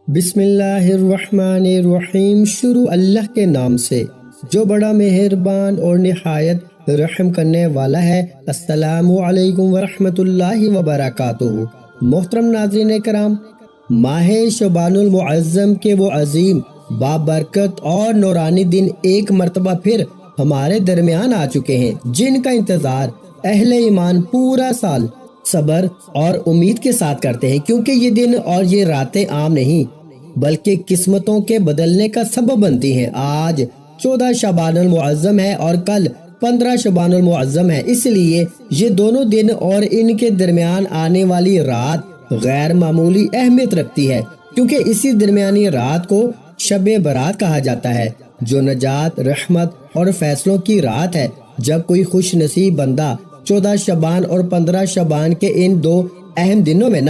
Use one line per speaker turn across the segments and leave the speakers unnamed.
بسم اللہ الرحمن الرحیم۔ شروع اللہ کے نام سے جو بڑا مہربان اور نہایت رحم کرنے والا ہے۔ السلام علیکم ورحمۃ اللہ وبرکاتہ۔ محترم ناظرین کرام، ماہ شعبان المعظم کے وہ عظیم بابرکت اور نورانی دن ایک مرتبہ پھر ہمارے درمیان آ چکے ہیں، جن کا انتظار اہل ایمان پورا سال صبر اور امید کے ساتھ کرتے ہیں، کیونکہ یہ دن اور یہ راتیں عام نہیں بلکہ قسمتوں کے بدلنے کا سبب بنتی ہیں۔ آج 14 شعبان المعظم ہے اور کل 15 شعبان المعظم ہے، اس لیے یہ دونوں دن اور ان کے درمیان آنے والی رات غیر معمولی اہمیت رکھتی ہے، کیونکہ اسی درمیانی رات کو شب برات کہا جاتا ہے، جو نجات، رحمت اور فیصلوں کی رات ہے۔ جب کوئی خوش نصیب بندہ 14 شعبان اور 15 شعبان کے ان دو اہم دنوں میں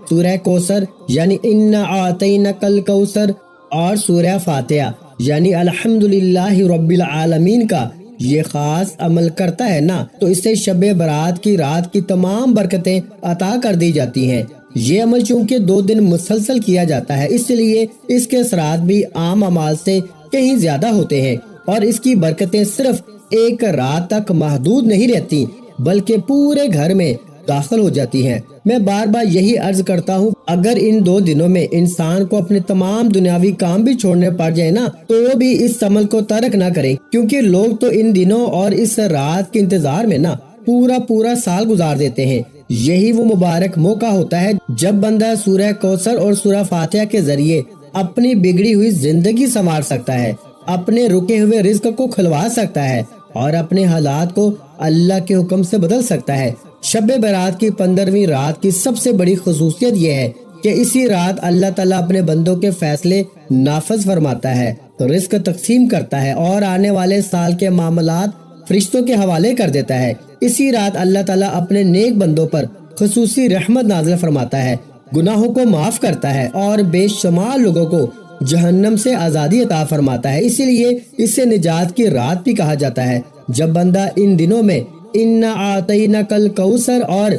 سورہ کوثر یعنی انا اعطیناک الکوثر اور سورہ فاتحہ یعنی الحمدللہ رب العالمین کا یہ خاص عمل کرتا ہے تو اسے شب برات کی رات کی تمام برکتیں عطا کر دی جاتی ہیں۔ یہ عمل چونکہ 2 دن مسلسل کیا جاتا ہے، اس لیے اس کے اثرات بھی عام اعمال سے کہیں زیادہ ہوتے ہیں، اور اس کی برکتیں صرف ایک رات تک محدود نہیں رہتی بلکہ پورے گھر میں داخل ہو جاتی ہیں۔ میں بار بار یہی عرض کرتا ہوں، اگر ان 2 دنوں میں انسان کو اپنے تمام دنیاوی کام بھی چھوڑنے پڑ جائے تو وہ بھی اس عمل کو ترک نہ کرے، کیونکہ لوگ تو ان دنوں اور اس رات کے انتظار میں پورا سال گزار دیتے ہیں۔ یہی وہ مبارک موقع ہوتا ہے جب بندہ سورہ کوثر اور سورہ فاتحہ کے ذریعے اپنی بگڑی ہوئی زندگی سنوار سکتا ہے، اپنے رکے ہوئے رزق کو کھلوا سکتا ہے اور اپنے حالات کو اللہ کے حکم سے بدل سکتا ہے۔ شب برات کی 15ویں رات کی سب سے بڑی خصوصیت یہ ہے کہ اسی رات اللہ تعالیٰ اپنے بندوں کے فیصلے نافذ فرماتا ہے، رزق تقسیم کرتا ہے اور آنے والے سال کے معاملات فرشتوں کے حوالے کر دیتا ہے۔ اسی رات اللہ تعالیٰ اپنے نیک بندوں پر خصوصی رحمت نازل فرماتا ہے، گناہوں کو معاف کرتا ہے اور بے شمار لوگوں کو جہنم سے آزادی عطا فرماتا ہے۔ اسی لیے اسے نجات کی رات بھی کہا جاتا ہے۔ جب بندہ ان دنوں میں انا اعطیناک الکوثر اور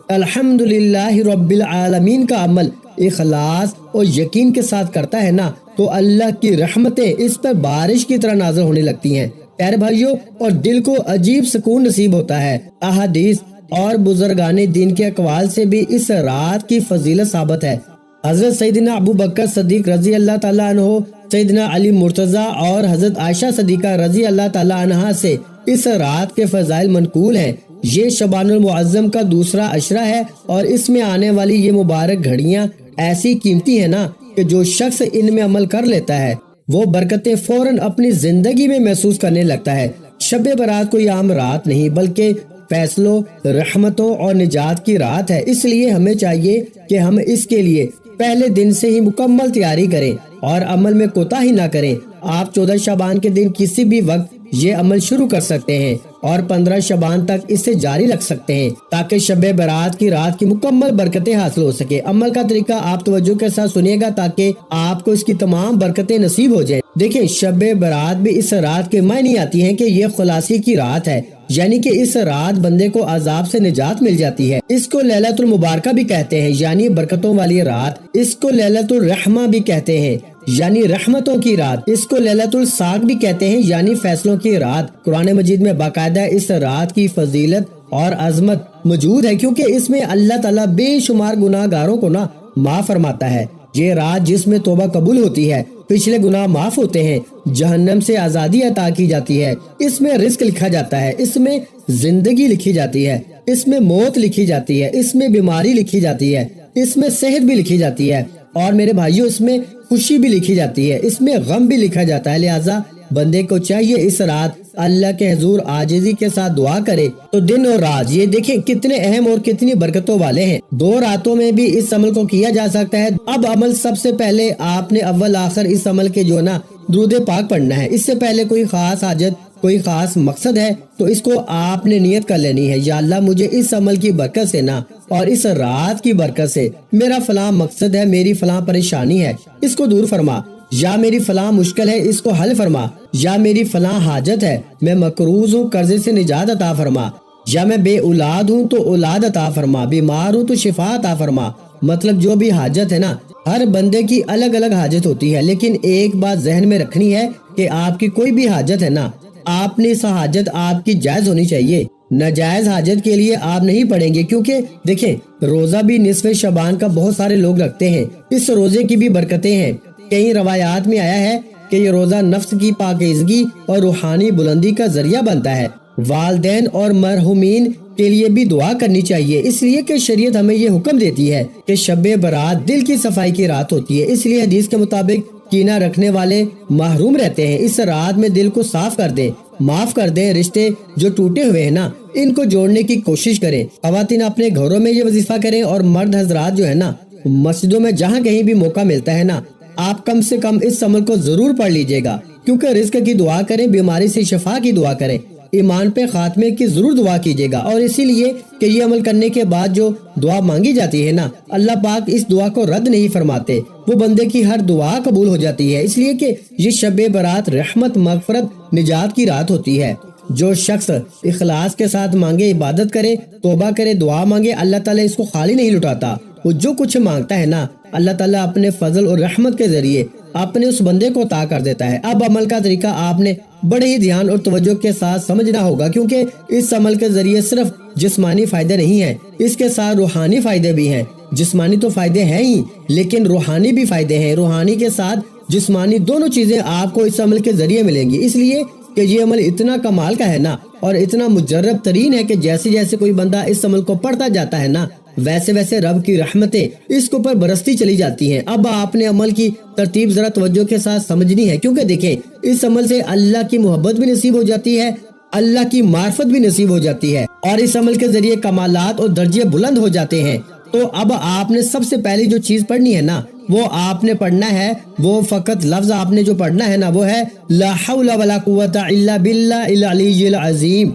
الحمدللہ رب العالمین کا عمل اخلاص اور یقین کے ساتھ کرتا ہے تو اللہ کی رحمتیں اس پر بارش کی طرح نازل ہونے لگتی ہیں۔ پیارے بھائیوں، اور دل کو عجیب سکون نصیب ہوتا ہے۔ احادیث اور بزرگان دین کے اقوال سے بھی اس رات کی فضیلت ثابت ہے۔ حضرت سیدنا ابو بکر صدیق رضی اللہ تعالیٰ عنہ، سیدنا علی مرتضیٰ اور حضرت عائشہ صدیقہ رضی اللہ تعالیٰ عنہا سے اس رات کے فضائل منقول ہیں۔ یہ شعبان المعظم کا دوسرا عشرہ ہے اور اس میں آنے والی یہ مبارک گھڑیاں ایسی قیمتی ہیں کہ جو شخص ان میں عمل کر لیتا ہے وہ برکتیں فوراً اپنی زندگی میں محسوس کرنے لگتا ہے۔ شب برات کوئی عام رات نہیں بلکہ فیصلوں، رحمتوں اور نجات کی رات ہے، اس لیے ہمیں چاہیے کہ ہم اس کے لیے پہلے دن سے ہی مکمل تیاری کریں اور عمل میں کوتاہی نہ کریں۔ آپ 14 شعبان کے دن کسی بھی وقت یہ عمل شروع کر سکتے ہیں اور 15 شعبان تک اسے جاری رکھ سکتے ہیں تاکہ شب برات کی رات کی مکمل برکتیں حاصل ہو سکے۔ عمل کا طریقہ آپ توجہ کے ساتھ سنیے گا تاکہ آپ کو اس کی تمام برکتیں نصیب ہو جائیں۔ دیکھیں، شب برات بھی اس رات کے معنی آتی ہیں کہ یہ خلاصی کی رات ہے، یعنی کہ اس رات بندے کو عذاب سے نجات مل جاتی ہے۔ اس کو لیلۃ المبارکہ بھی کہتے ہیں، یعنی برکتوں والی رات۔ اس کو لیلۃ الرحمہ بھی کہتے ہیں، یعنی رحمتوں کی رات۔ اس کو لیلۃ الساق بھی کہتے ہیں، یعنی فیصلوں کی رات۔ قرآن مجید میں باقاعدہ اس رات کی فضیلت اور عظمت موجود ہے، کیونکہ اس میں اللہ تعالیٰ بے شمار گناہ گاروں کو معاف فرماتا ہے۔ یہ رات جس میں توبہ قبول ہوتی ہے، پچھلے گناہ معاف ہوتے ہیں، جہنم سے آزادی عطا کی جاتی ہے، اس میں رزق لکھا جاتا ہے، اس میں زندگی لکھی جاتی ہے، اس میں موت لکھی جاتی ہے، اس میں بیماری لکھی جاتی ہے، اس میں صحت بھی لکھی جاتی ہے، اور میرے بھائیوں اس میں خوشی بھی لکھی جاتی ہے، اس میں غم بھی لکھا جاتا ہے۔ لہٰذا بندے کو چاہیے اس رات اللہ کے حضور عاجزی کے ساتھ دعا کرے۔ تو دن اور رات یہ دیکھیں کتنے اہم اور کتنی برکتوں والے ہیں۔ 2 راتوں میں بھی اس عمل کو کیا جا سکتا ہے۔ اب عمل سب سے پہلے آپ نے اول آخر اس عمل کے درود پاک پڑھنا ہے۔ اس سے پہلے کوئی خاص حاجت، کوئی خاص مقصد ہے تو اس کو آپ نے نیت کر لینی ہے، یا اللہ مجھے اس عمل کی برکت سے اور اس رات کی برکت سے میرا فلاں مقصد ہے، میری فلاں پریشانی ہے، اس کو دور فرما، یا میری فلاں مشکل ہے، اس کو حل فرما، یا میری فلاں حاجت ہے، میں مقروض ہوں، قرضے سے نجات عطا فرما، یا میں بے اولاد ہوں تو اولاد عطا فرما، بیمار ہوں تو شفا عطا فرما۔ مطلب جو بھی حاجت ہے ہر بندے کی الگ الگ حاجت ہوتی ہے، لیکن ایک بات ذہن میں رکھنی ہے کہ آپ کی کوئی بھی حاجت ہے نا، آپ نے اس حاجت آپ کی جائز ہونی چاہیے۔ ناجائز حاجت کے لیے آپ نہیں پڑھیں گے، کیونکہ دیکھیں روزہ بھی نصف شعبان کا بہت سارے لوگ رکھتے ہیں، اس روزے کی بھی برکتیں ہیں۔ کئی روایات میں آیا ہے کہ یہ روزہ نفس کی پاکیزگی اور روحانی بلندی کا ذریعہ بنتا ہے۔ والدین اور مرحومین کے لیے بھی دعا کرنی چاہیے، اس لیے کہ شریعت ہمیں یہ حکم دیتی ہے کہ شب برات دل کی صفائی کی رات ہوتی ہے، اس لیے حدیث کے مطابق کینہ رکھنے والے محروم رہتے ہیں۔ اس رات میں دل کو صاف کر دیں، معاف کر دیں، رشتے جو ٹوٹے ہوئے ہیں نا ان کو جوڑنے کی کوشش کریں۔ خواتین اپنے گھروں میں یہ وظیفہ کریں، اور مرد حضرات جو ہے نا مسجدوں میں جہاں کہیں بھی موقع ملتا ہے نا، آپ کم سے کم اس عمل کو ضرور پڑھ لیجئے گا، کیونکہ رزق کی دعا کریں، بیماری سے شفا کی دعا کریں، ایمان پہ خاتمے کی ضرور دعا کیجئے گا۔ اور اسی لیے کہ یہ عمل کرنے کے بعد جو دعا مانگی جاتی ہے نا، اللہ پاک اس دعا کو رد نہیں فرماتے، وہ بندے کی ہر دعا قبول ہو جاتی ہے، اس لیے کہ یہ شب برات رحمت، مغفرت، نجات کی رات ہوتی ہے۔ جو شخص اخلاص کے ساتھ مانگے، عبادت کرے، توبہ کرے، دعا مانگے، اللہ تعالیٰ اس کو خالی نہیں لٹاتا۔ وہ جو کچھ مانگتا ہے نا اللہ تعالیٰ اپنے فضل اور رحمت کے ذریعے اپنے اس بندے کو عطا کر دیتا ہے۔ اب عمل کا طریقہ آپ نے بڑے ہی دھیان اور توجہ کے ساتھ سمجھنا ہوگا، کیونکہ اس عمل کے ذریعے صرف جسمانی فائدے نہیں ہیں، اس کے ساتھ روحانی فائدے بھی ہیں۔ جسمانی تو فائدے ہیں ہی، لیکن روحانی بھی فائدے ہیں۔ روحانی کے ساتھ جسمانی دونوں چیزیں آپ کو اس عمل کے ذریعے ملیں گی، اس لیے کہ یہ عمل اتنا کمال کا ہے نا اور اتنا مجرب ترین ہے کہ جیسے جیسے کوئی بندہ اس عمل کو پڑھتا جاتا ہے نا ویسے ویسے رب کی رحمتیں اس کے اوپر برستی چلی جاتی ہیں۔ اب آپ نے عمل کی ترتیب ذرا توجہ کے ساتھ سمجھنی ہے، کیونکہ دیکھیں اس عمل سے اللہ کی محبت بھی نصیب ہو جاتی ہے، اللہ کی معرفت بھی نصیب ہو جاتی ہے، اور اس عمل کے ذریعے کمالات اور درجے بلند ہو جاتے ہیں۔ تو اب آپ نے سب سے پہلی جو چیز پڑھنی ہے نا وہ آپ نے پڑھنا ہے، وہ فقط لفظ آپ نے جو پڑھنا ہے نا وہ ہے لا حول ولا قوت الا باللہ العلی العظیم۔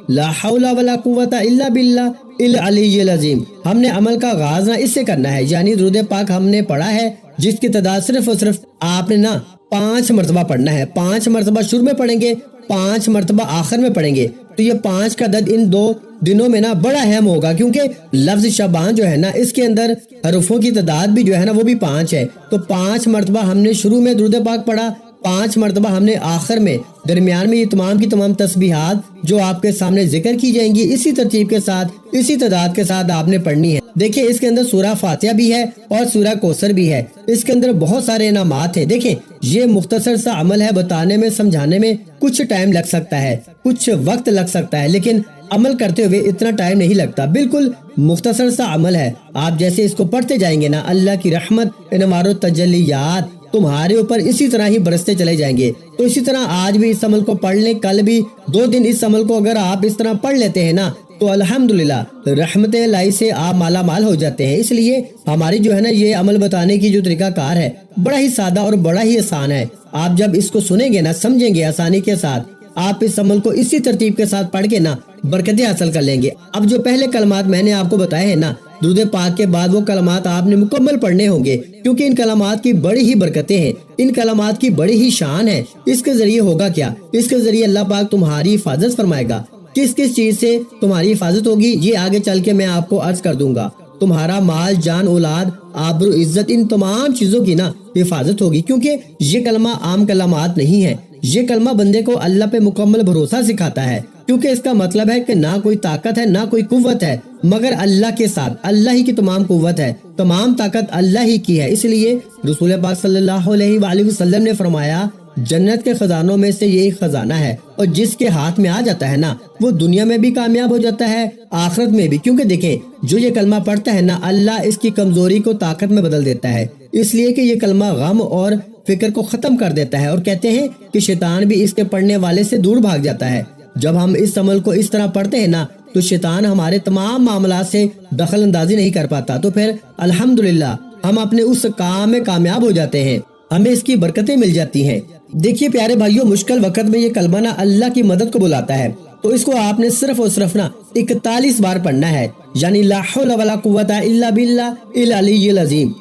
لا حول ولا قوت الا باللہ العلی العظیم۔ ہم نے عمل کا آغاز نا اس سے کرنا ہے، یعنی درود پاک ہم نے پڑھا ہے جس کی تعداد صرف اور صرف آپ نے نا 5 مرتبہ پڑھنا ہے۔ 5 مرتبہ شروع میں پڑھیں گے، 5 مرتبہ آخر میں پڑھیں گے، تو یہ 5 کا عدد ان 2 دنوں میں نا بڑا اہم ہوگا، کیونکہ لفظ شعبان جو ہے نا اس کے اندر حروفوں کی تعداد بھی جو ہے نا وہ بھی 5 ہے۔ تو 5 مرتبہ ہم نے شروع میں درود پاک پڑھا، 5 مرتبہ ہم نے آخر میں، درمیان میں یہ تمام کی تمام تسبیحات جو آپ کے سامنے ذکر کی جائیں گی اسی ترتیب کے ساتھ، اسی تعداد کے ساتھ آپ نے پڑھنی ہے۔ دیکھیں اس کے اندر سورہ فاتحہ بھی ہے اور سورہ کوثر بھی ہے، اس کے اندر بہت سارے انعامات ہیں۔ دیکھیں یہ مختصر سا عمل ہے، بتانے میں سمجھانے میں کچھ ٹائم لگ سکتا ہے، کچھ وقت لگ سکتا ہے، لیکن عمل کرتے ہوئے اتنا ٹائم نہیں لگتا، بالکل مختصر سا عمل ہے۔ آپ جیسے اس کو پڑھتے جائیں گے نا اللہ کی رحمت، انوار و تجلیات تمہارے اوپر اسی طرح ہی برستے چلے جائیں گے۔ تو اسی طرح آج بھی اس عمل کو پڑھ لیں، کل بھی 2 دن اس عمل کو اگر آپ اس طرح پڑھ لیتے ہیں نا تو الحمدللہ رحمت الہی سے آپ مالا مال ہو جاتے ہیں۔ اس لیے ہماری جو ہے نا یہ عمل بتانے کی جو طریقہ کار ہے بڑا ہی سادہ اور بڑا ہی آسان ہے۔ آپ جب اس کو سنیں گے نا سمجھیں گے آسانی کے ساتھ، آپ اس عمل کو اسی ترتیب کے ساتھ پڑھ کے نا برکتیں حاصل کر لیں گے۔ اب جو پہلے کلمات میں نے آپ کو بتائے ہیں نا درود پاک کے بعد وہ کلمات آپ نے مکمل پڑھنے ہوں گے، کیونکہ ان کلمات کی بڑی ہی برکتیں ہیں، ان کلمات کی بڑی ہی شان ہے۔ اس کے ذریعے ہوگا کیا؟ اس کے ذریعے اللہ پاک تمہاری حفاظت فرمائے گا۔ کس کس چیز سے تمہاری حفاظت ہوگی یہ آگے چل کے میں آپ کو عرض کر دوں گا۔ تمہارا مال، جان، اولاد، آبرو، عزت، ان تمام چیزوں کی نا حفاظت ہوگی، کیونکہ یہ کلمہ عام کلمات نہیں ہے۔ یہ کلمہ بندے کو اللہ پہ مکمل بھروسہ سکھاتا ہے، کیونکہ اس کا مطلب ہے کہ نہ کوئی طاقت ہے نہ کوئی قوت ہے مگر اللہ کے ساتھ، اللہ ہی کی تمام قوت ہے، تمام طاقت اللہ ہی کی ہے۔ اس لیے رسول پاک صلی اللہ علیہ وآلہ وسلم نے فرمایا جنت کے خزانوں میں سے یہ ایک خزانہ ہے، اور جس کے ہاتھ میں آ جاتا ہے نا وہ دنیا میں بھی کامیاب ہو جاتا ہے، آخرت میں بھی، کیونکہ دیکھیں جو یہ کلمہ پڑھتا ہے نا اللہ اس کی کمزوری کو طاقت میں بدل دیتا ہے، اس لیے کہ یہ کلمہ غم اور فکر کو ختم کر دیتا ہے، اور کہتے ہیں کہ شیطان بھی اس کے پڑھنے والے سے دور بھاگ جاتا ہے۔ جب ہم اس عمل کو اس طرح پڑھتے ہیں نا تو شیطان ہمارے تمام معاملات سے دخل اندازی نہیں کر پاتا، تو پھر الحمدللہ ہم اپنے اس کام میں کامیاب ہو جاتے ہیں، ہمیں اس کی برکتیں مل جاتی ہیں۔ دیکھیے پیارے بھائیوں، مشکل وقت میں یہ کلمہ نا اللہ کی مدد کو بلاتا ہے، تو اس کو آپ نے صرف اور صرف نا 41 بار پڑھنا ہے، یعنی لا حول ولا قوت الا باللہ العلی العظیم۔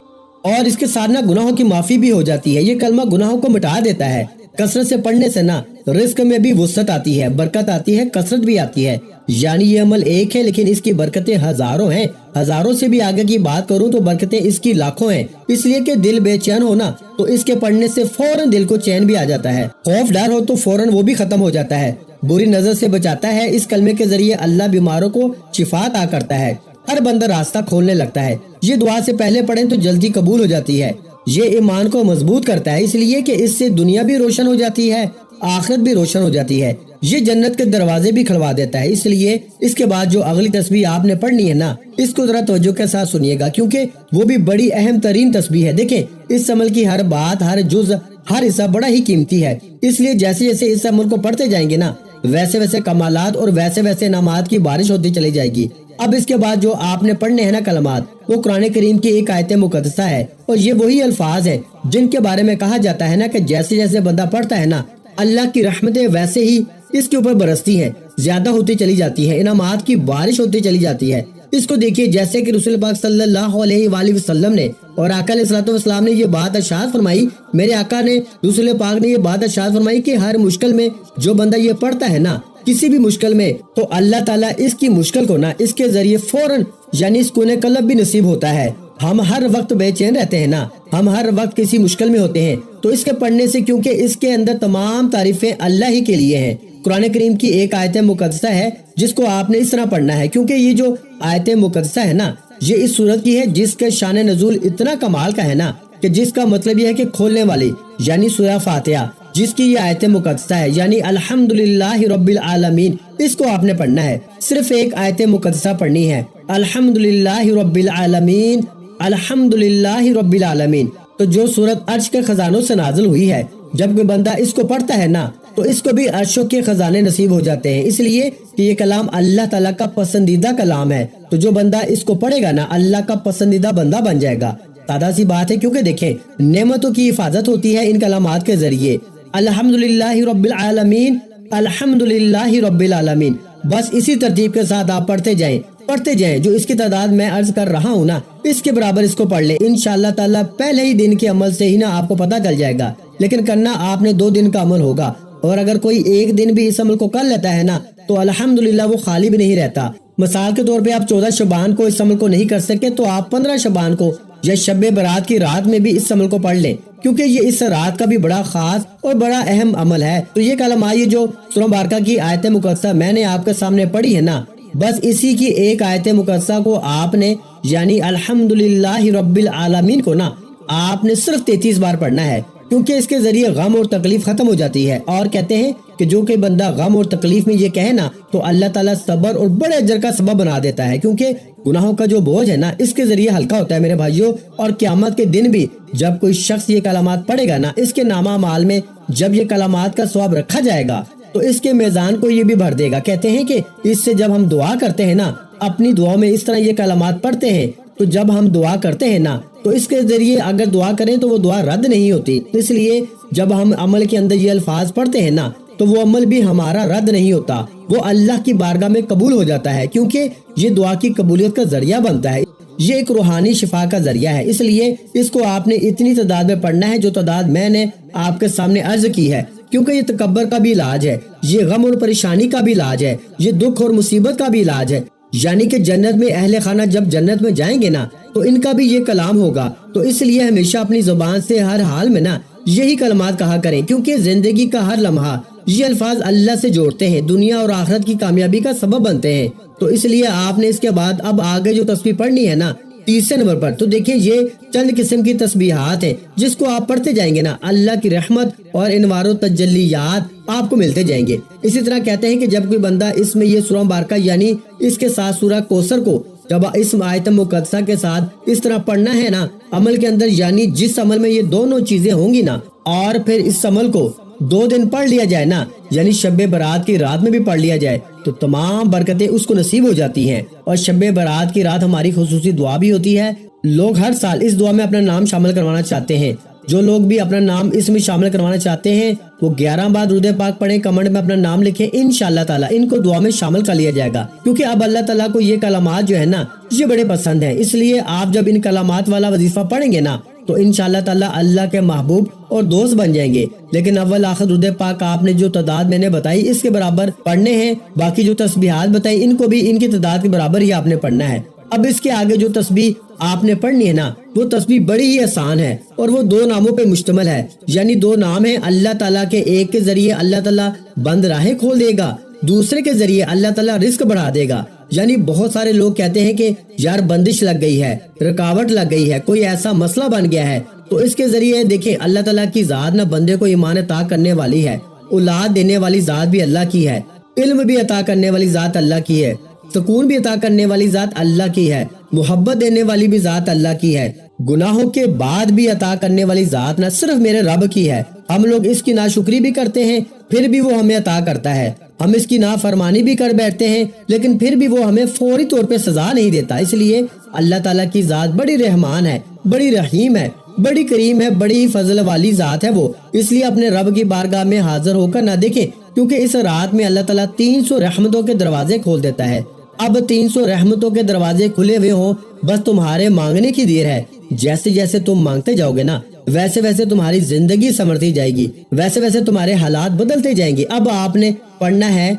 اور اس کے ساتھ نا گناہوں کی معافی بھی ہو جاتی ہے، یہ کلمہ گناہوں کو مٹا دیتا ہے۔ کثرت سے پڑھنے سے نا رزق میں بھی وسعت آتی ہے، برکت آتی ہے، کثرت بھی آتی ہے۔ یعنی یہ عمل ایک ہے لیکن اس کی برکتیں ہزاروں ہیں، ہزاروں سے بھی آگے کی بات کروں تو برکتیں اس کی لاکھوں ہیں۔ اس لیے کہ دل بے چین ہونا تو اس کے پڑھنے سے فوراً دل کو چین بھی آ جاتا ہے، خوف ڈر ہو تو فوراً وہ بھی ختم ہو جاتا ہے، بری نظر سے بچاتا ہے۔ اس کلمے کے ذریعے اللہ بیماروں کو شفا عطا کرتا ہے، ہر بندہ راستہ کھولنے لگتا ہے۔ یہ دعا سے پہلے پڑھیں تو جلدی قبول ہو جاتی ہے۔ یہ ایمان کو مضبوط کرتا ہے، اس لیے کہ اس سے دنیا بھی روشن ہو جاتی ہے، آخرت بھی روشن ہو جاتی ہے۔ یہ جنت کے دروازے بھی کھلوا دیتا ہے۔ اس لیے اس کے بعد جو اگلی تسبیح آپ نے پڑھنی ہے نا، اس کو ذرا توجہ کے ساتھ سنیے گا، کیونکہ وہ بھی بڑی اہم ترین تسبیح ہے۔ دیکھیں اس عمل کی ہر بات، ہر جز، ہر حصہ بڑا ہی قیمتی ہے۔ اس لیے جیسے جیسے اس عمل کو پڑھتے جائیں گے نا، ویسے ویسے کمالات اور ویسے ویسے انعامات کی بارش ہوتی چلی جائے گی۔ اب اس کے بعد جو آپ نے پڑھنے ہیں نا کلمات، وہ قرآن کریم کی ایک آیت مقدسہ ہے، اور یہ وہی الفاظ ہیں جن کے بارے میں کہا جاتا ہے نا کہ جیسے جیسے بندہ پڑھتا ہے نا، اللہ کی رحمتیں ویسے ہی اس کے اوپر برستی ہیں، زیادہ ہوتی چلی جاتی ہے، انعامات کی بارش ہوتی چلی جاتی ہے۔ اس کو دیکھیے، جیسے کہ رسول پاک صلی اللہ علیہ وآلہ وسلم نے اور آقا علیہ الصلوۃ والسلام نے یہ بات ارشاد فرمائی، میرے آقا نے، رسول پاک نے یہ بات ارشاد فرمائی کہ ہر مشکل میں جو بندہ یہ پڑھتا ہے نا، کسی بھی مشکل میں، تو اللہ تعالیٰ اس کی مشکل کو نا اس کے ذریعے فوراً یعنی سکون قلب بھی نصیب ہوتا ہے۔ ہم ہر وقت بے چین رہتے ہیں نا، ہم ہر وقت کسی مشکل میں ہوتے ہیں، تو اس کے پڑھنے سے، کیونکہ اس کے اندر تمام تعریفیں اللہ ہی کے لیے ہیں۔ قرآن کریم کی ایک آیت مقدسہ ہے جس کو آپ نے اس طرح پڑھنا ہے، کیونکہ یہ جو آیت مقدسہ ہے نا، یہ اس سورت کی ہے جس کے شان نزول اتنا کمال کا ہے نا، کہ جس کا مطلب یہ ہے کہ کھولنے والی یعنی سورہ فاتحہ، جس کی یہ آیت مقدسہ ہے، یعنی الحمدللہ رب العالمین، اس کو آپ نے پڑھنا ہے۔ صرف ایک آیت مقدسہ پڑھنی ہے، الحمدللہ رب العالمین، الحمدللہ رب العالمین۔ تو جو سورت عرش کے خزانوں سے نازل ہوئی ہے، جب کوئی بندہ اس کو پڑھتا ہے نا تو اس کو بھی عرشوں کے خزانے نصیب ہو جاتے ہیں، اس لیے کہ یہ کلام اللہ تعالیٰ کا پسندیدہ کلام ہے۔ تو جو بندہ اس کو پڑھے گا نا، اللہ کا پسندیدہ بندہ بن جائے گا۔ سادہ سی بات ہے، کیونکہ دیکھیں نعمتوں کی حفاظت ہوتی ہے ان کلامات کے ذریعے۔ الحمدللہ رب العالمین، الحمدللہ رب العالمین، بس اسی ترتیب کے ساتھ آپ پڑھتے جائیں جو اس کی تعداد میں عرض کر رہا ہوں نا، اس کے برابر اس کو پڑھ لیں، انشاءاللہ تعالیٰ پہلے ہی دن کے عمل سے ہی نا آپ کو پتہ چل جائے گا۔ لیکن کرنا آپ نے 2 دن کا عمل ہوگا، اور اگر کوئی ایک دن بھی اس عمل کو کر لیتا ہے نا تو الحمدللہ وہ خالی بھی نہیں رہتا۔ مثال کے طور پہ آپ 14 شعبان کو اس عمل کو نہیں کر سکے تو آپ 15 شعبان کو یا شب برات کی رات میں بھی اس عمل کو پڑھ لیں، کیونکہ یہ اس رات کا بھی بڑا خاص اور بڑا اہم عمل ہے۔ تو یہ کلمہ، یہ جو سورہ مبارکہ کی آیت مقدسہ میں نے آپ کے سامنے پڑھی ہے نا، بس اسی کی ایک آیت مقدسہ کو آپ نے یعنی الحمدللہ رب العالمین کو نا آپ نے صرف 33 بار پڑھنا ہے، کیونکہ اس کے ذریعے غم اور تکلیف ختم ہو جاتی ہے۔ اور کہتے ہیں کہ جو کہ بندہ غم اور تکلیف میں یہ کہے نا تو اللہ تعالیٰ صبر اور بڑے اجر کا سبب بنا دیتا ہے، کیونکہ گناہوں کا جو بوجھ ہے نا اس کے ذریعے ہلکا ہوتا ہے میرے بھائیوں۔ اور قیامت کے دن بھی جب کوئی شخص یہ کلمات پڑھے گا نا، اس کے نامہ اعمال میں جب یہ کلمات کا ثواب رکھا جائے گا تو اس کے میزان کو یہ بھی بھر دے گا۔ کہتے ہیں کہ اس سے جب ہم دعا کرتے ہیں نا، اپنی دعاؤں میں اس طرح یہ کلمات پڑھتے ہیں، تو جب ہم دعا کرتے ہیں نا تو اس کے ذریعے اگر دعا کریں تو وہ دعا رد نہیں ہوتی، اس لیے جب ہم عمل کے اندر یہ الفاظ پڑھتے ہیں نا تو وہ عمل بھی ہمارا رد نہیں ہوتا، وہ اللہ کی بارگاہ میں قبول ہو جاتا ہے، کیونکہ یہ دعا کی قبولیت کا ذریعہ بنتا ہے، یہ ایک روحانی شفا کا ذریعہ ہے۔ اس لیے اس کو آپ نے اتنی تعداد میں پڑھنا ہے جو تعداد میں نے آپ کے سامنے عرض کی ہے، کیونکہ یہ تکبر کا بھی علاج ہے، یہ غم اور پریشانی کا بھی علاج ہے، یہ دکھ اور مصیبت کا بھی علاج ہے، یعنی کہ جنت میں اہل خانہ جب جنت میں جائیں گے نا تو ان کا بھی یہ کلام ہوگا۔ تو اس لیے ہمیشہ اپنی زبان سے ہر حال میں نا یہی کلمات کہا کریں، کیونکہ زندگی کا ہر لمحہ یہ الفاظ اللہ سے جوڑتے ہیں، دنیا اور آخرت کی کامیابی کا سبب بنتے ہیں۔ تو اس لیے آپ نے اس کے بعد اب آگے جو تسبیح پڑھنی ہے نا 30 نمبر پر، تو دیکھیں یہ چند قسم کی تسبیحات ہیں جس کو آپ پڑھتے جائیں گے نا، اللہ کی رحمت اور انوار و تجلیات آپ کو ملتے جائیں گے۔ اسی طرح کہتے ہیں کہ جب کوئی بندہ اس میں یہ سورہ مبارکہ یعنی اس کے ساتھ سورہ کوثر کو جب اس آیت مقدسہ کے ساتھ اس طرح پڑھنا ہے نا عمل کے اندر، یعنی جس عمل میں یہ دونوں چیزیں ہوں گی نا، اور پھر اس عمل کو 2 دن پڑھ لیا جائے نا، یعنی شب برات کی رات میں بھی پڑھ لیا جائے، تو تمام برکتیں اس کو نصیب ہو جاتی ہیں۔ اور شب برات کی رات ہماری خصوصی دعا بھی ہوتی ہے، لوگ ہر سال اس دعا میں اپنا نام شامل کروانا چاہتے ہیں۔ جو لوگ بھی اپنا نام اس میں شامل کروانا چاہتے ہیں وہ 11 بار درود پاک پڑھیں، کمنٹ میں اپنا نام لکھیں، انشاءاللہ تعالیٰ ان کو دعا میں شامل کر لیا جائے گا، کیونکہ اب اللہ تعالیٰ کو یہ کلمات جو ہے نا یہ بڑے پسند ہیں۔ اس لیے آپ جب ان کلمات والا وظیفہ پڑھیں گے نا تو انشاءاللہ تعالیٰ اللہ کے محبوب اور دوست بن جائیں گے۔ لیکن اول آخر درود پاک آپ نے جو تعداد میں نے بتائی اس کے برابر پڑھنے ہیں، باقی جو تسبیحات بتائی ان کو بھی ان کی تعداد کے برابر ہی آپ نے پڑھنا ہے۔ اب اس کے آگے جو تسبیح آپ نے پڑھنی ہے نا وہ تسبیح بڑی ہی آسان ہے اور وہ 2 ناموں پہ مشتمل ہے، یعنی 2 نام ہیں اللہ تعالیٰ کے۔ ایک کے ذریعے اللہ تعالیٰ بند راہیں کھول دے گا، دوسرے کے ذریعے اللہ تعالیٰ رزق بڑھا دے گا۔ یعنی بہت سارے لوگ کہتے ہیں کہ یار بندش لگ گئی ہے، رکاوٹ لگ گئی ہے، کوئی ایسا مسئلہ بن گیا ہے، تو اس کے ذریعے دیکھیں اللہ تعالیٰ کی ذات نہ بندے کو ایمان عطا کرنے والی ہے، اولاد دینے والی ذات بھی اللہ کی ہے، علم بھی عطا کرنے والی ذات اللہ کی ہے، سکون بھی عطا کرنے والی ذات اللہ کی ہے، محبت دینے والی بھی ذات اللہ کی ہے، گناہوں کے بعد بھی عطا کرنے والی ذات نہ صرف میرے رب کی ہے۔ ہم لوگ اس کی ناشکری بھی کرتے ہیں پھر بھی وہ ہمیں عطا کرتا ہے، ہم اس کی نافرمانی بھی کر بیٹھتے ہیں لیکن پھر بھی وہ ہمیں فوری طور پہ سزا نہیں دیتا۔ اس لیے اللہ تعالیٰ کی ذات بڑی رحمان ہے، بڑی رحیم ہے، بڑی کریم ہے، بڑی فضل والی ذات ہے وہ۔ اس لیے اپنے رب کی بارگاہ میں حاضر ہو کر نہ دیکھیں، کیونکہ اس رات میں اللہ تعالیٰ 300 رحمتوں کے دروازے کھول دیتا ہے۔ اب 300 رحمتوں کے دروازے کھلے ہوئے ہوں، بس تمہارے مانگنے کی دیر ہے۔ جیسے جیسے تم مانگتے جاؤ گے نا ویسے ویسے تمہاری زندگی سنورتی جائے گی، ویسے ویسے تمہارے حالات بدلتے جائیں گے۔ اب آپ نے پڑھنا ہے،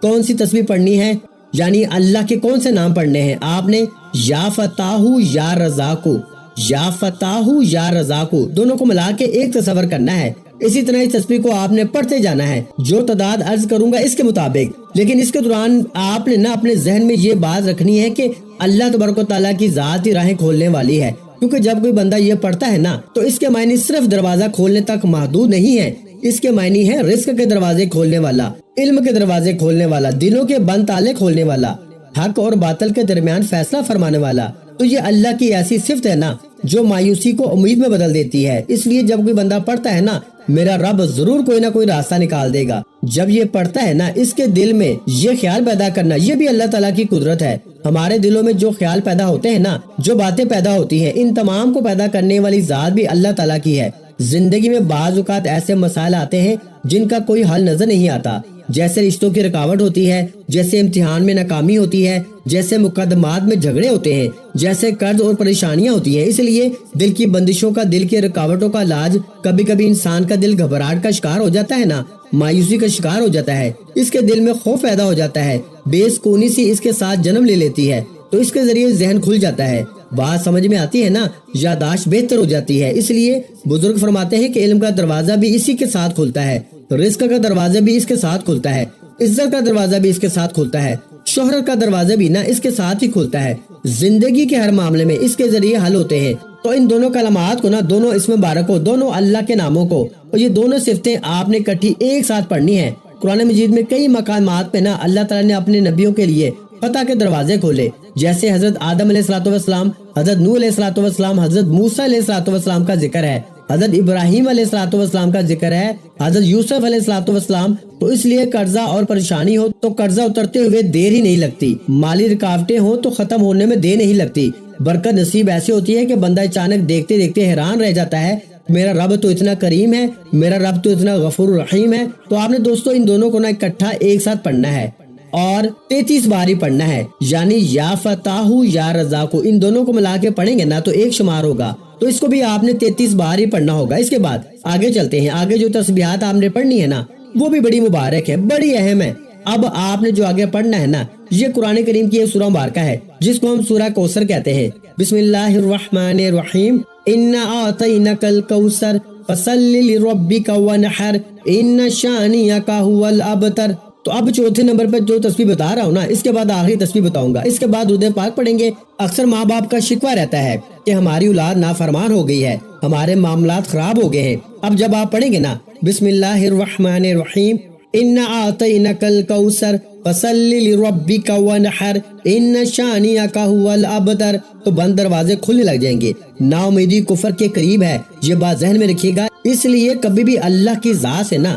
کون سی تسبیح پڑھنی ہے، یعنی اللہ کے کون سے نام پڑھنے ہیں۔ آپ نے یا فتاح یا رزاق، یا فتاح یا رزاق دونوں کو ملا کے ایک تصور کرنا ہے۔ اسی طرح اس تسبیح کو آپ نے پڑھتے جانا ہے، جو تعداد عرض کروں گا اس کے مطابق، لیکن اس کے دوران آپ نے اپنے ذہن میں یہ بات رکھنی ہے کہ اللہ تبارک و تعالیٰ کی ذات ہی راہیں کھولنے والی ہے، کیونکہ جب کوئی بندہ یہ پڑھتا ہے نا تو اس کے معنی صرف دروازہ کھولنے تک محدود نہیں ہے، اس کے معنی ہے رزق کے دروازے کھولنے والا، علم کے دروازے کھولنے والا، دلوں کے بند تالے کھولنے والا، حق اور باطل کے درمیان فیصلہ فرمانے والا۔ تو یہ اللہ کی ایسی صفت ہے نا جو مایوسی کو امید میں بدل دیتی ہے۔ اس لیے جب کوئی بندہ پڑھتا ہے نا میرا رب ضرور کوئی نہ کوئی راستہ نکال دے گا، جب یہ پڑھتا ہے نا اس کے دل میں یہ خیال پیدا کرنا، یہ بھی اللہ تعالیٰ کی قدرت ہے۔ ہمارے دلوں میں جو خیال پیدا ہوتے ہیں نا، جو باتیں پیدا ہوتی ہیں، ان تمام کو پیدا کرنے والی ذات بھی اللہ تعالیٰ کی ہے۔ زندگی میں بعض اوقات ایسے مسائل آتے ہیں جن کا کوئی حل نظر نہیں آتا، جیسے رشتوں کی رکاوٹ ہوتی ہے، جیسے امتحان میں ناکامی ہوتی ہے، جیسے مقدمات میں جھگڑے ہوتے ہیں، جیسے قرض اور پریشانیاں ہوتی ہیں۔ اس لیے دل کی بندشوں کا، دل کی رکاوٹوں کا علاج، کبھی کبھی انسان کا دل گھبراہٹ کا شکار ہو جاتا ہے نا، مایوسی کا شکار ہو جاتا ہے، اس کے دل میں خوف پیدا ہو جاتا ہے، بے سکونی سی اس کے ساتھ جنم لے لیتی ہے، تو اس کے ذریعے ذہن کھل جاتا ہے، بات سمجھ میں آتی ہے نا، یادداشت بہتر ہو جاتی ہے۔ اس لیے بزرگ فرماتے ہیں کہ علم کا دروازہ بھی اسی کے ساتھ کھلتا ہے، رزق کا دروازہ بھی اس کے ساتھ کھلتا ہے، عزت کا دروازہ بھی اس کے ساتھ کھلتا ہے، شہرت کا دروازہ بھی نہ اس کے ساتھ ہی کھلتا ہے، زندگی کے ہر معاملے میں اس کے ذریعے حل ہوتے ہیں۔ تو ان دونوں کلمات کو نا، دونوں اسم مبارک کو، دونوں اللہ کے ناموں کو، اور یہ دونوں صفتیں آپ نے کٹھی ایک ساتھ پڑھنی ہیں۔ قرآن مجید میں کئی مقامات پہ نا اللہ تعالیٰ نے اپنے نبیوں کے لیے فتح کے دروازے کھولے، جیسے حضرت آدم علیہ السلام، حضرت نوح علیہ السلام، حضرت موسیٰ علیہ السلام کا ذکر ہے، حضرت ابراہیم علیہ السلام کا ذکر ہے، حضرت یوسف علیہ السلام۔ تو اس لیے قرضہ اور پریشانی ہو تو قرضہ اترتے ہوئے دیر ہی نہیں لگتی، مالی رکاوٹیں ہوں تو ختم ہونے میں دیر نہیں لگتی، برکت نصیب ایسی ہوتی ہے کہ بندہ اچانک دیکھتے دیکھتے حیران رہ جاتا ہے، میرا رب تو اتنا کریم ہے، میرا رب تو اتنا غفور رحیم ہے۔ تو آپ نے دوستو ان دونوں کو نا اکٹھا ایک ساتھ پڑھنا ہے اور 33 بار ہی پڑھنا ہے، یعنی یا فتاح یا رزاق، ان دونوں کو ملا کے پڑھیں گے نا تو ایک شمار ہوگا، تو اس کو بھی آپ نے 33 بار ہی پڑھنا ہوگا۔ اس کے بعد آگے چلتے ہیں، آگے جو تسبیحات آپ نے پڑھنی ہے نا وہ بھی بڑی مبارک ہے، بڑی اہم ہے۔ اب آپ نے جو آگے پڑھنا ہے نا یہ قرآن کریم کی ایک سورہ مبارکہ ہے جس کو ہم سورہ کوثر کہتے ہیں۔ بسم اللہ الرحمن الرحیم، انا اعطیناک الکوثر فصلی لربک وانحر ان شانئک ھو الابتر۔ تو اب چوتھے نمبر پر جو تسبیح بتا رہا ہوں نا اس کے بعد آخری تسبیح بتاؤں گا، اس کے بعد درود پاک پڑھیں گے۔ اکثر ماں باپ کا شکوہ رہتا ہے کہ ہماری اولاد نافرمان ہو گئی ہے، ہمارے معاملات خراب ہو گئے ہیں۔ اب جب آپ پڑھیں گے نا بسم اللہ الرحمن الرحیم، انا اعطیناک الکوثر فصلی لربک وانحر ان شانئک ھو الابتر، تو بند دروازے کھلنے لگ جائیں گے۔ نا امیدی کفر کے قریب ہے، یہ بات ذہن میں رکھیے گا۔ اس لیے کبھی بھی اللہ کی ذات سے نا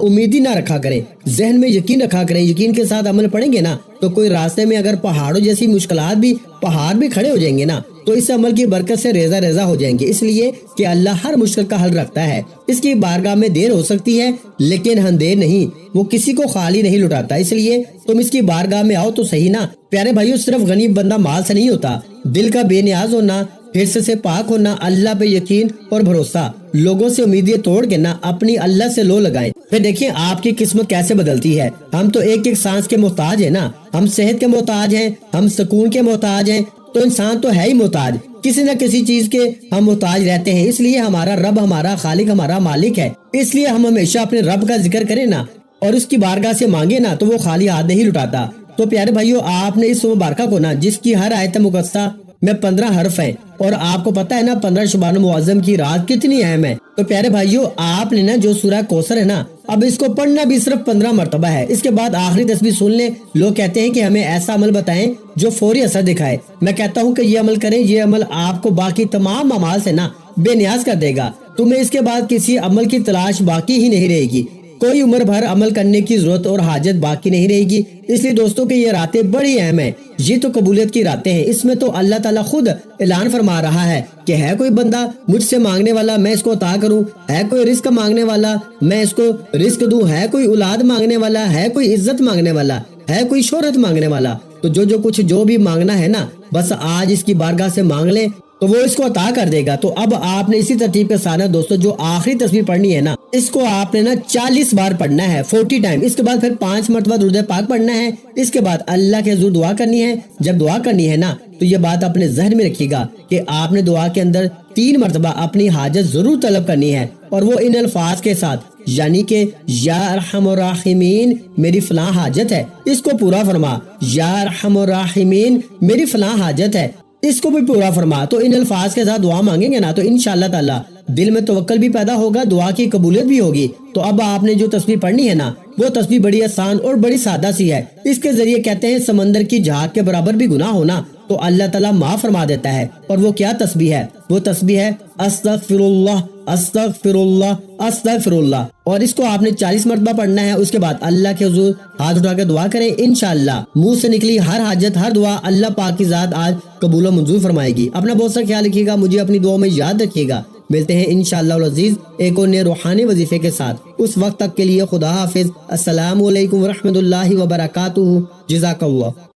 امیدی نہ رکھا کریں، ذہن میں یقین رکھا کریں، یقین کے ساتھ عمل پڑھیں گے نا تو کوئی راستے میں اگر پہاڑوں جیسی مشکلات بھی، پہاڑ بھی کھڑے ہو جائیں گے نا تو اس عمل کی برکت سے ریزہ ریزہ ہو جائیں گے، اس لیے کہ اللہ ہر مشکل کا حل رکھتا ہے۔ اس کی بارگاہ میں دیر ہو سکتی ہے لیکن اندھیر نہیں، وہ کسی کو خالی نہیں لٹاتا، اس لیے تم اس کی بارگاہ میں آؤ تو صحیح نا۔ پیارے بھائیو، صرف غنی بندہ مال سے نہیں ہوتا، دل کا بے نیاز ہونا، حرص سے پاک ہونا، اللہ پہ یقین اور بھروسہ، لوگوں سے امیدیں توڑ کے نہ اپنی اللہ سے لو لگائیں۔ پھر دیکھیں آپ کی قسمت کیسے بدلتی ہے۔ ہم تو ایک ایک سانس کے محتاج ہیں نا، ہم صحت کے محتاج ہیں، ہم سکون کے محتاج ہیں، تو انسان تو ہے ہی محتاج، کسی نہ کسی چیز کے ہم محتاج رہتے ہیں۔ اس لیے ہمارا رب، ہمارا خالق، ہمارا مالک ہے، اس لیے ہم ہمیشہ اپنے رب کا ذکر کریں نا اور اس کی بارگاہ سے مانگے نا، تو وہ خالی ہاتھ نہیں لٹاتا۔ تو پیارے بھائیو، آپ نے اس مبارکہ کو نا، جس کی ہر آیت مقدسہ میں 15 حرف ہیں، اور آپ کو پتا ہے نا 15 شبان معظم کی رات کتنی اہم ہے، تو پیارے بھائیو آپ نے نا جو سورہ کوثر ہے نا، اب اس کو پڑھنا بھی صرف 15 مرتبہ ہے۔ اس کے بعد آخری تسبیح سن لیں۔ لوگ کہتے ہیں کہ ہمیں ایسا عمل بتائیں جو فوری اثر دکھائے۔ میں کہتا ہوں کہ یہ عمل کریں، یہ عمل آپ کو باقی تمام اعمال سے نا بے نیاز کر دے گا۔ تمہیں اس کے بعد کسی عمل کی تلاش باقی ہی نہیں رہے گی، کوئی عمر بھر عمل کرنے کی ضرورت اور حاجت باقی نہیں رہے گی۔ اس لیے دوستوں کہ یہ راتیں بڑی اہم ہیں، یہ تو قبولیت کی راتیں ہیں۔ اس میں تو اللہ تعالیٰ خود اعلان فرما رہا ہے کہ ہے کوئی بندہ مجھ سے مانگنے والا، میں اس کو عطا کروں، ہے کوئی رزق مانگنے والا، میں اس کو رزق دوں، ہے کوئی اولاد مانگنے والا، ہے کوئی عزت مانگنے والا، ہے کوئی شہرت مانگنے والا، تو جو بھی مانگنا ہے نا، بس آج اس کی بارگاہ سے مانگ لیں تو وہ اس کو عطا کر دے گا۔ تو اب آپ نے اسی ترتیب کے ساتھ دوستو جو آخری تسبیح پڑھنی ہے نا، اس کو آپ نے نا 40 بار پڑھنا ہے، 40 ٹائم۔ اس کے بعد پھر 5 مرتبہ درود پاک پڑھنا ہے۔ اس کے بعد اللہ کے حضور دعا کرنی ہے۔ جب دعا کرنی ہے نا، تو یہ بات اپنے ذہن میں رکھیے گا کہ آپ نے دعا کے اندر 3 مرتبہ اپنی حاجت ضرور طلب کرنی ہے، اور وہ ان الفاظ کے ساتھ، یعنی کہ یا ارحم الراحمین میری فلاں حاجت ہے، اس کو پورا فرما۔ یا ارحم الراحمین میری فلاں حاجت ہے، اس کو بھی پورا فرما۔ تو ان الفاظ کے ساتھ دعا مانگیں گے نا، تو انشاءاللہ تعالی دل میں توکل بھی پیدا ہوگا، دعا کی قبولیت بھی ہوگی۔ تو اب آپ نے جو تسبیح پڑھنی ہے نا، وہ تسبیح بڑی آسان اور بڑی سادہ سی ہے۔ اس کے ذریعے کہتے ہیں سمندر کی جھاگ کے برابر بھی گناہ ہونا تو اللہ تعالیٰ معاف فرما دیتا ہے۔ اور وہ کیا تسبیح ہے؟ وہ تسبیح ہے استغفر اللہ استغفر اللہ استغفر اللہ، اور اس کو آپ نے 40 مرتبہ پڑھنا ہے۔ اس کے بعد اللہ کے حضور ہاتھ اٹھا کے دعا کریں، انشاءاللہ منہ سے نکلی ہر حاجت، ہر دعا اللہ پاک کی ذات آج قبول و منظور فرمائے گی۔ اپنا بہت سا خیال رکھیے گا، مجھے اپنی دعاؤں میں یاد رکھیے گا۔ ملتے ہیں انشاءاللہ العزیز ایک اور نئے روحانی وظیفے کے ساتھ۔ اس وقت تک کے لیے خدا حافظ۔ السلام علیکم ورحمۃ اللہ وبرکاتہ۔ جزاک اللہ۔